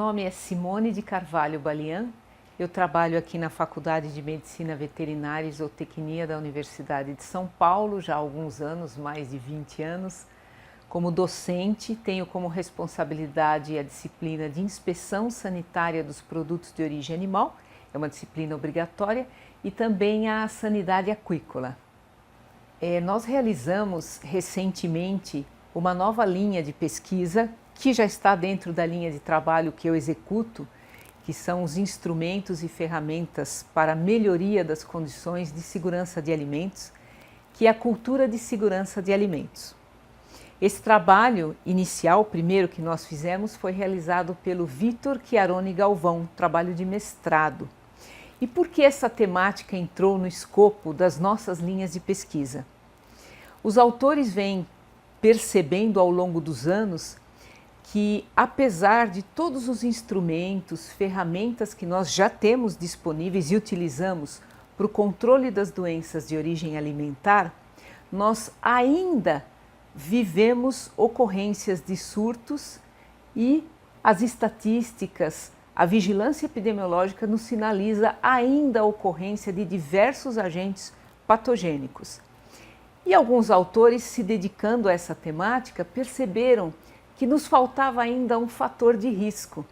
nome é Simone de Carvalho Balian. Eu trabalho aqui na Faculdade de Medicina Veterinária e Zootecnia da Universidade de São Paulo já há alguns anos, mais de 20 anos. Como docente, tenho como responsabilidade a disciplina de inspeção sanitária dos produtos de origem animal, é uma disciplina obrigatória, e também a sanidade aquícola. Nós realizamos recentemente uma nova linha de pesquisa que já está dentro da linha de trabalho que eu executo, que são os instrumentos e ferramentas para a melhoria das condições de segurança de alimentos, que é a cultura de segurança de alimentos. Esse trabalho inicial, o primeiro que nós fizemos, foi realizado pelo Vitor Chiarone Galvão, trabalho de mestrado. E por que essa temática entrou no escopo das nossas linhas de pesquisa? Os autores vêm percebendo ao longo dos anos que, apesar de todos os instrumentos, ferramentas que nós já temos disponíveis e utilizamos para o controle das doenças de origem alimentar, nós ainda vivemos ocorrências de surtos e as estatísticas, a vigilância epidemiológica nos sinaliza ainda a ocorrência de diversos agentes patogênicos. E alguns autores, se dedicando a essa temática, perceberam que nos faltava ainda um fator de risco,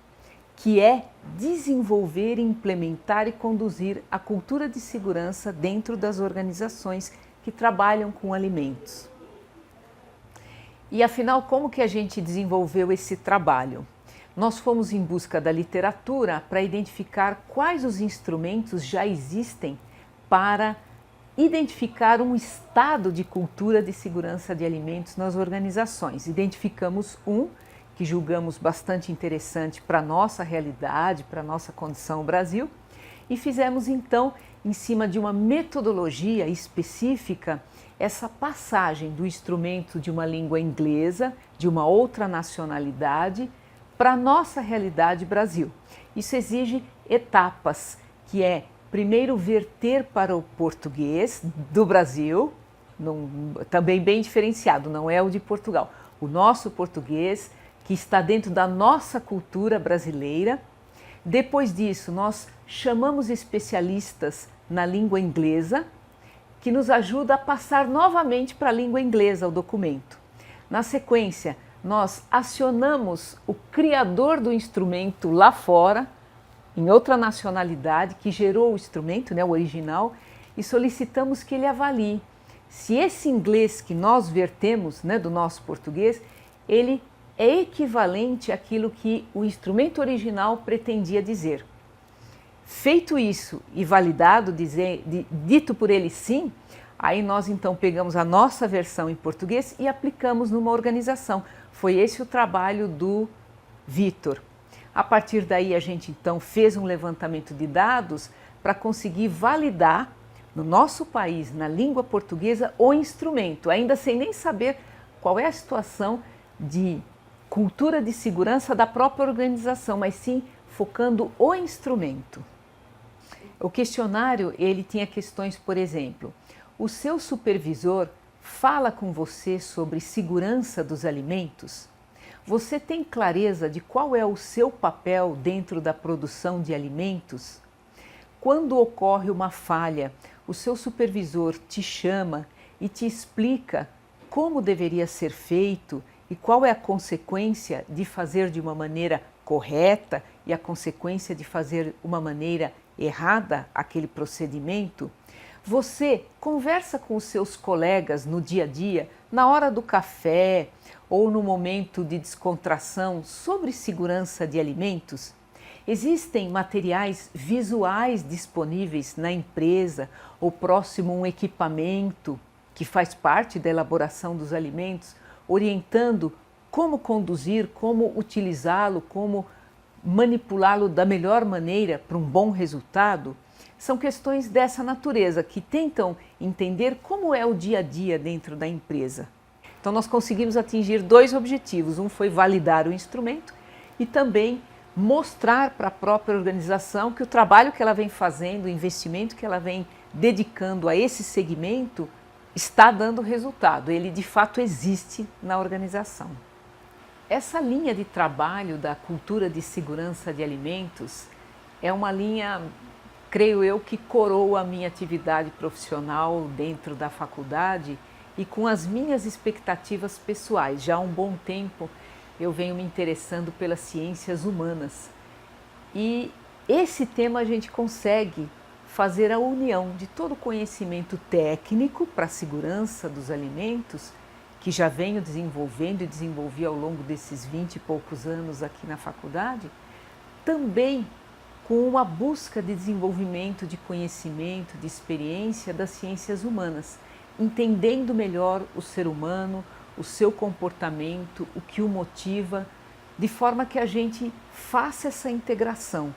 que é desenvolver, implementar e conduzir a cultura de segurança dentro das organizações que trabalham com alimentos. E afinal, como que a gente desenvolveu esse trabalho? Nós fomos em busca da literatura para identificar quais os instrumentos já existem para identificar um estado de cultura de segurança de alimentos nas organizações. Identificamos um que julgamos bastante interessante para a nossa realidade, para a nossa condição no Brasil, e fizemos então, em cima de uma metodologia específica, essa passagem do instrumento de uma língua inglesa, de uma outra nacionalidade, para a nossa realidade Brasil. Isso exige etapas, que é primeiro verter para o português do Brasil, também bem diferenciado, não é o de Portugal. O nosso português, que está dentro da nossa cultura brasileira. Depois disso, nós chamamos especialistas na língua inglesa, que nos ajuda a passar novamente para a língua inglesa o documento. Na sequência, nós acionamos o criador do instrumento lá fora, em outra nacionalidade, que gerou o instrumento, o original, e solicitamos que ele avalie se esse inglês que nós vertemos do nosso português, ele é equivalente àquilo que o instrumento original pretendia dizer. Feito isso e validado, dito por ele sim, aí nós então pegamos a nossa versão em português e aplicamos numa organização. Foi esse o trabalho do Vitor. A partir daí a gente então fez um levantamento de dados para conseguir validar no nosso país, na língua portuguesa, o instrumento, ainda sem nem saber qual é a situação de cultura de segurança da própria organização, mas sim focando o instrumento. O questionário, ele tinha questões, por exemplo, o seu supervisor fala com você sobre segurança dos alimentos? Você tem clareza de qual é o seu papel dentro da produção de alimentos? Quando ocorre uma falha, o seu supervisor te chama e te explica como deveria ser feito e qual é a consequência de fazer de uma maneira correta e a consequência de fazer uma maneira errada aquele procedimento? Você conversa com os seus colegas no dia a dia, na hora do café ou no momento de descontração sobre segurança de alimentos? Existem materiais visuais disponíveis na empresa ou próximo a um equipamento que faz parte da elaboração dos alimentos, orientando como conduzir, como utilizá-lo, como manipulá-lo da melhor maneira para um bom resultado? São questões dessa natureza que tentam entender como é o dia a dia dentro da empresa. Então nós conseguimos atingir dois objetivos. Um foi validar o instrumento e também mostrar para a própria organização que o trabalho que ela vem fazendo, o investimento que ela vem dedicando a esse segmento está dando resultado. Ele de fato existe na organização. Essa linha de trabalho da cultura de segurança de alimentos é uma linha, creio eu, que coroa a minha atividade profissional dentro da faculdade e com as minhas expectativas pessoais. Já há um bom tempo eu venho me interessando pelas ciências humanas e esse tema a gente consegue fazer a união de todo o conhecimento técnico para a segurança dos alimentos que já venho desenvolvendo e desenvolvi ao longo desses 20 e poucos anos aqui na faculdade, também com uma busca de desenvolvimento de conhecimento, de experiência das ciências humanas, entendendo melhor o ser humano, o seu comportamento, o que o motiva, de forma que a gente faça essa integração,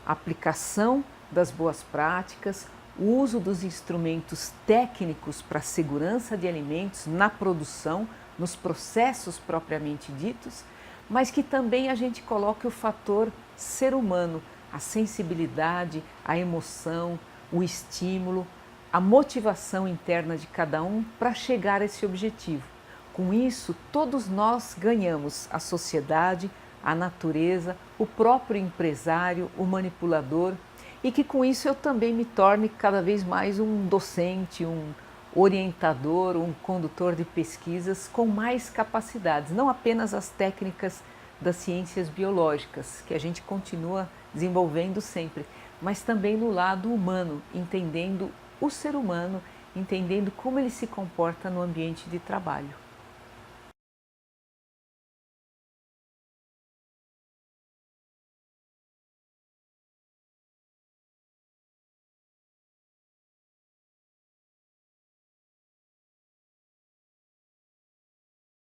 a aplicação das boas práticas, o uso dos instrumentos técnicos para a segurança de alimentos na produção, nos processos propriamente ditos, mas que também a gente coloque o fator ser humano, a sensibilidade, a emoção, o estímulo, a motivação interna de cada um para chegar a esse objetivo. Com isso, todos nós ganhamos, a sociedade, a natureza, o próprio empresário, o manipulador, e que com isso eu também me torne cada vez mais um docente, um orientador, um condutor de pesquisas com mais capacidades, não apenas as técnicas das ciências biológicas, que a gente continua desenvolvendo sempre, mas também no lado humano, entendendo o ser humano, entendendo como ele se comporta no ambiente de trabalho.